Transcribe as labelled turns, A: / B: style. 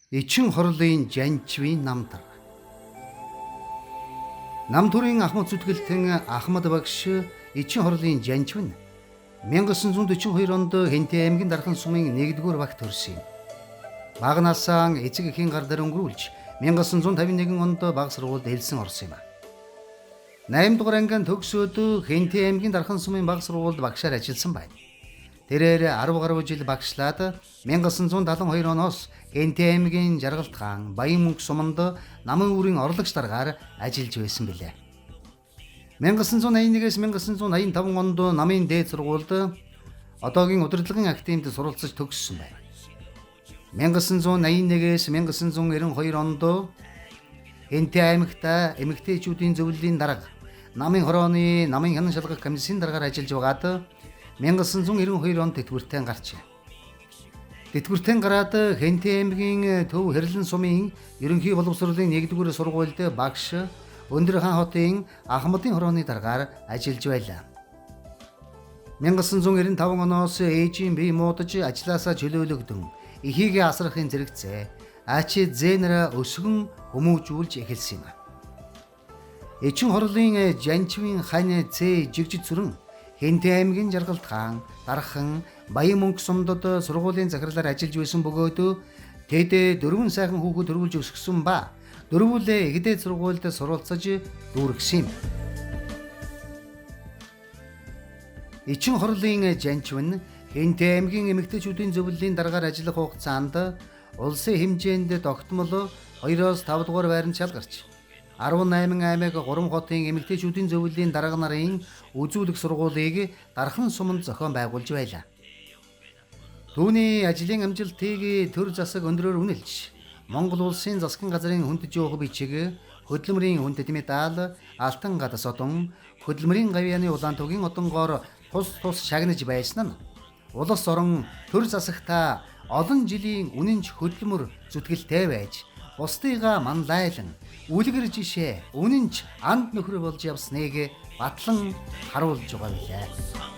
A: Эчин хорлын жанчвын намдар. Намтүрийн Ахмад зүтгэлтэн Ахмад багш Эчин хорлын жанчв нь 1942 онд Хэнтэй аймгийн Дархан сумын 1-р багт төрсөн юм. Бага насаа эцэг эхийн гар дээр өнгөрүүлж 1951 онд бага сургуульд элсэн орсон юм. 8-р ангиан төгсөөд Хэнтэй аймгийн Дархан сумын бага сургуульд багшаар ажилласан байна. Тэрээр 10 гаруй жил багшлаад 1972 оноос Хэнтэй аймгийн Жаргалт хаан Баян мөнгө суманд намын үрийн орлогч даргаар ажиллаж байсан билээ. 1981-ээс 1985 онд намын дээд сургуульд одоогийн удирдлагын академид суралцаж төгссөн байна. 1981-ээс 1992 онд Хэнтэй аймагта эмэгтэйчүүдийн зөвлөлийн дарга намын хорооны намын хянан шалгах комиссийн даргаар ажиллаж байгаад 1992 онд тэтгэвртэй гарчээ. Тэтгэвртэй гараад Хэнтэй аймгийн Төв Хэрлэн сумын ерөнхий боловсролын 1-р сургуульд багш Өндөр хаан хотын Ахмадын хорооны даргаар ажиллаж байлаа. 1995 оноос ээжийн бие муудаж ажилласаа чөлөөлөгдөн эхийгээ асрахын зэрэгцээ АЧЗ-нэр өсгөн хүмүүжүүлж эхэлсэн юм. Эчин хорлын жанчвын хань З жигжид сүрэн Хэнтэй аймгийн Жаргалт хаан Дархан Баян мөнгө сумдад сургуулийн захирлаар ажиллаж байсан бөгөөд тэд 4 сайхан хүүхэд төрүүлж өсгсөн ба дөрвөлээ Игдээд сургуульд суралцаж дүүргэсэн юм. Эчин хорлын жанчв нь Хэнтэй аймгийн эмэгтэйчүүдийн зөвлөлийн даргаар ажиллах хугацаанд улсын хэмжээнд тогтмол 2-5 дугаар байранд шалгарч 18 аймаг 3 хотын эмэгтэйчүүдийн зөвлөлийн дарга нарын үзүүлэх сургуулийг Дархан суманд зохион байгуулж байлаа. Түүний ажлын амжилтыг төр засаг өндрөөр үнэлж Монгол улсын засгийн газрын хүнд жоох бичиг, хөдөлмөрийн хүнд медаль, алтан гадас одон, хөдөлмөрийн гавьяаны улаантугийн одонгоор тус шагнаж байсан нь улс орон төр засагта олон жилийн үнэнч хөдөлмөр зүтгэлтэй байж бусдыгаа манлайлан үлгэр жишээ үнэнч анд нөхөр болж явсныг батлан харуулж байгаа билээ.